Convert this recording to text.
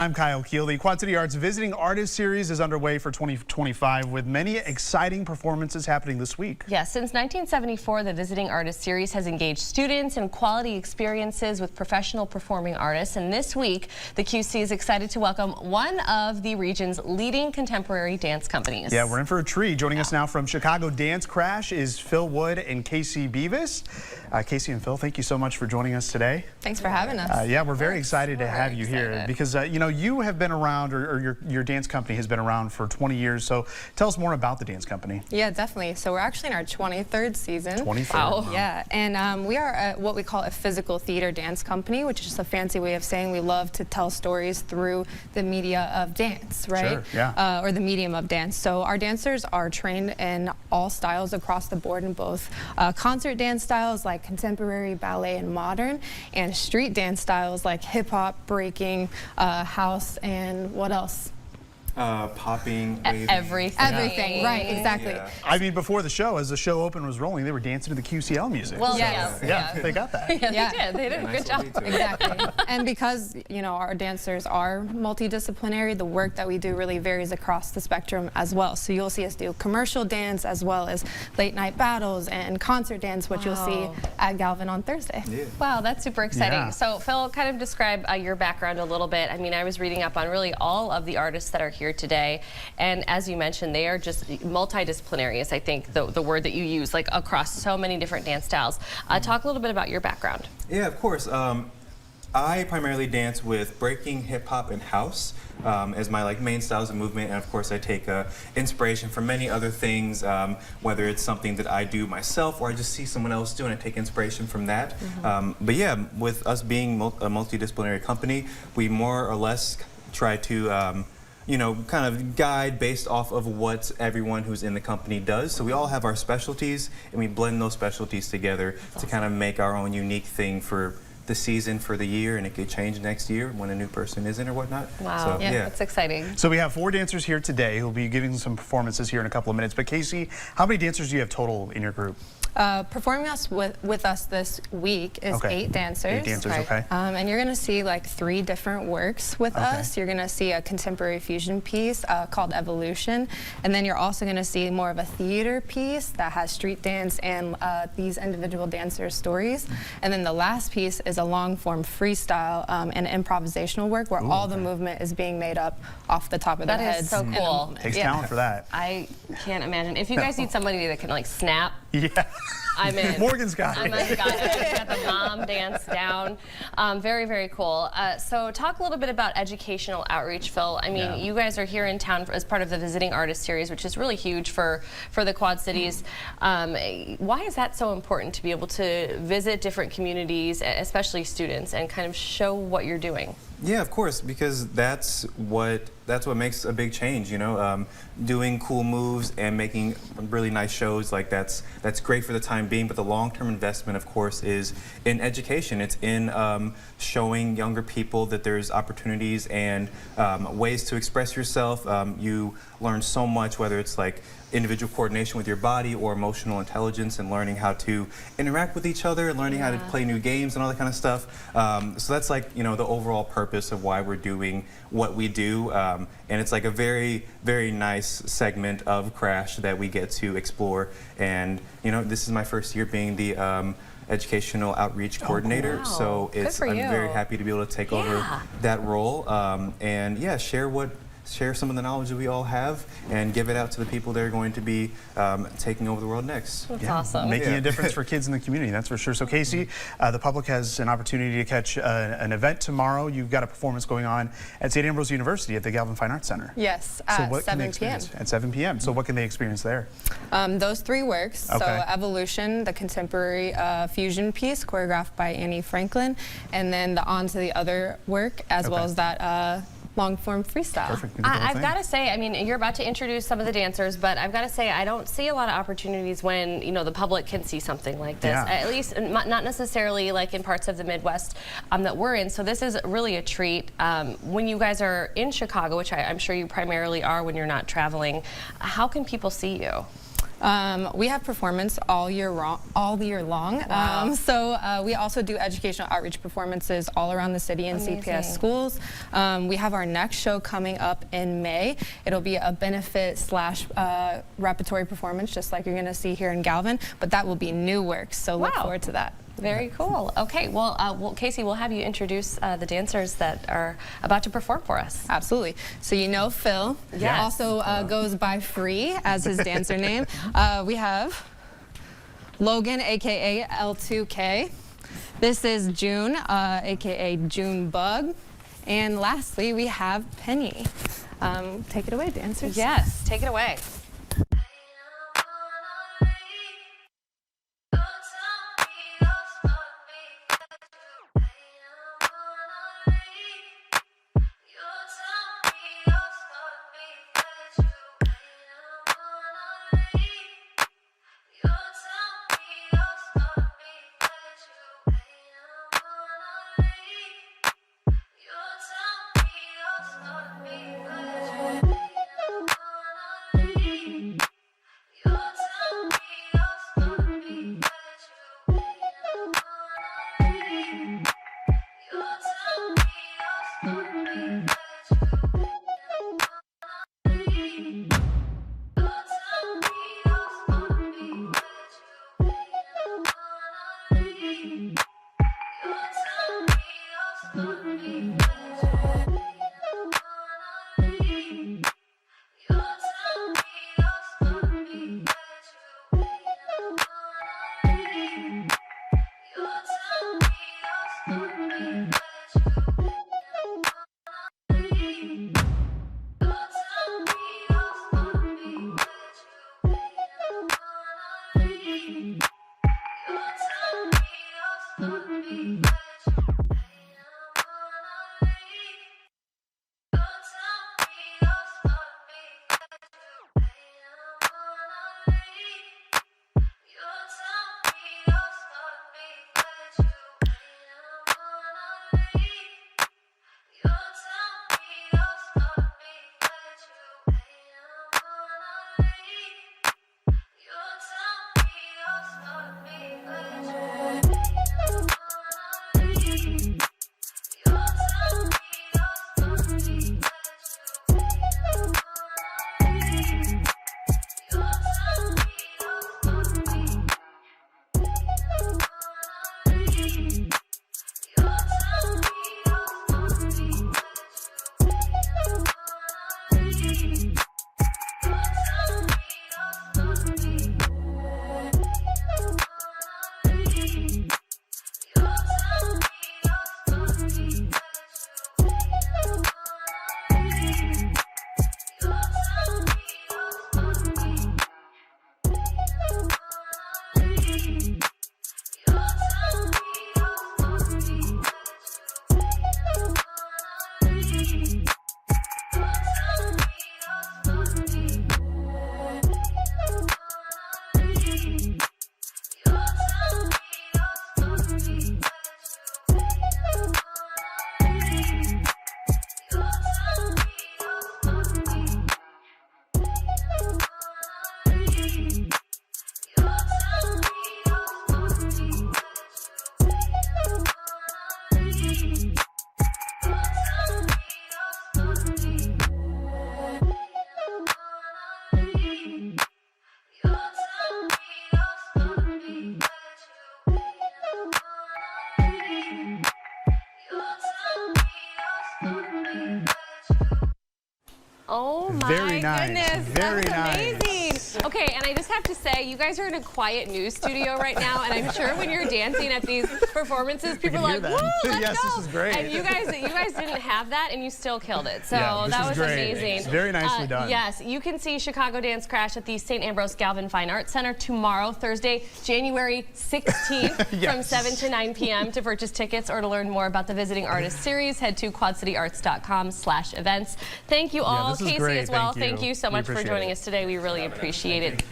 I'm Kyle Keel. The Quad City Arts Visiting Artist Series is underway for 2025 with many exciting performances happening this week. Yeah, since 1974, the Visiting Artist Series has engaged students in quality experiences with professional performing artists. And this week, the QC is excited to welcome one of the region's leading contemporary dance companies. Yeah, we're in for a treat. Joining us now from Chicago Dance Crash is Phil Wood and Casey Bevis. Casey and Phil, thank you so much for joining us today. Thanks for having us. Yeah, we're very excited to have you here because, you know, you have been around, or your dance company has been around for 20 years. So tell us more about the dance company. Yeah, definitely. So we're actually in our 23rd season. 23rd. Wow. Yeah, and we are what we call a physical theater dance company, which is just a fancy way of saying we love to tell stories through the media of dance, right? Sure, yeah. Or the medium of dance. So our dancers are trained in all styles across the board in both concert dance styles like contemporary, ballet, and modern, and street dance styles like hip-hop, breaking, house, and what else? Popping, waving. Everything, right, exactly. Yeah. I mean, before the show, as the show open was rolling, they were dancing to the QCL music. Well, So, yes. yeah, they got that. Yeah, they did a good job. Exactly. And because, you know, our dancers are multidisciplinary, the work that we do really varies across the spectrum as well. So you'll see us do commercial dance as well as late night battles and concert dance, which you'll see at Galvin on Thursday. Yeah. Wow, that's super exciting. Yeah. So Phil, kind of describe your background a little bit. I mean, I was reading up on really all of the artists that are here today, and as you mentioned, they are just multidisciplinary is I think the word that you use, like across so many different dance styles. Talk a little bit about your background. Yeah, of course. I primarily dance with breaking, hip hop, and house as my main styles of movement, and of course I take inspiration from many other things, whether it's something that I do myself or I just see someone else do and I take inspiration from that. But yeah, with us being a multidisciplinary company, we more or less try to you know, kind of guide based off of what everyone who's in the company does. So we all have our specialties, and we blend those specialties together to kind of make our own unique thing for the season, for the year, and it could change next year when a new person is in or whatnot. Wow, So, yeah, that's exciting. So we have 4 dancers here today who'll be giving some performances here in a couple of minutes. But Casey, how many dancers do you have total in your group? Performing with us this week is 8 dancers. 8 dancers, okay. And you're going to see like 3 different works with us. You're going to see a contemporary fusion piece called Evolution, and then you're also going to see more of a theater piece that has street dance and these individual dancers' stories. And then the last piece is a long-form freestyle and improvisational work where all the movement is being made up off the top of their heads. That is so cool. Takes talent for that. I can't imagine. If you guys need somebody that can like snap, Yeah. I'm in. Morgan's got it. I've got the mom dance down. Very, very cool. So talk a little bit about educational outreach, Phil. I mean, you guys are here in town as part of the Visiting Artist Series, which is really huge for the Quad Cities. Why is that so important to be able to visit different communities, especially students, and kind of show what you're doing? Yeah, of course, because that's what makes a big change, you know. Doing cool moves and making really nice shows, like that's great for the time being, but the long-term investment, of course, is in education. It's in showing younger people that there's opportunities and ways to express yourself. You learn so much, whether it's like individual coordination with your body or emotional intelligence and learning how to interact with each other, learning how to play new games and all that kind of stuff. So that's like, you know, the overall purpose of why we're doing what we do. And it's like a very, very nice segment of Crash that we get to explore. And, you know, this is my first year being the educational outreach coordinator. Wow. So I'm very happy to be able to take over that role. And yeah, share some of the knowledge that we all have and give it out to the people that are going to be taking over the world next. That's awesome. Making a difference for kids in the community, that's for sure. So Casey, the public has an opportunity to catch an event tomorrow. You've got a performance going on at St. Ambrose University at the Galvin Fine Art Center. Yes, at 7 p.m. At 7 p.m. So what can they experience there? Those 3 works. So Evolution, the contemporary fusion piece choreographed by Annie Franklin, and then the On to the Other work, as well as that long-form freestyle. Perfect. I've got to say, I mean, you're about to introduce some of the dancers, but I've got to say, I don't see a lot of opportunities when, you know, the public can see something like this. At least not necessarily like in parts of the Midwest that we're in. So this is really a treat. When you guys are in Chicago, which I'm sure you primarily are when you're not traveling, how can people see you? We have performance all year long. Wow. So we also do educational outreach performances all around the city in CPS schools. We have our next show coming up in May. It'll be a benefit / repertory performance, just like you're going to see here in Galvin, but that will be new work. So look forward to that. Very cool. Okay, well, Casey, we'll have you introduce the dancers that are about to perform for us. Absolutely. So you know Phil. Yes. Also goes by Free as his dancer name. We have Logan, aka L2K. This is June, aka June Bug. And lastly, we have Penny. Take it away, dancers. Yes, take it away. Oh my Very nice. goodness, Very that was nice. amazing. Okay, and I just have to say, you guys are in a quiet news studio right now, and I'm sure when you're dancing at these performances, people are like, hear "Woo, that. let's Yes, go!" this is great. And you guys didn't have that, and you still killed it. So Yeah, this that is was great. amazing. It's very nicely done. Yes, you can see Chicago Dance Crash at the St. Ambrose Galvin Fine Art Center tomorrow, Thursday, January 16th, Yes. from 7 to 9 p.m. To purchase tickets or to learn more about the Visiting Artist Series, head to quadcityarts.com/events. Thank you all, this is Casey great. as well. Thank you. Thank you so We much for appreciate joining it. us today. We really appreciate it.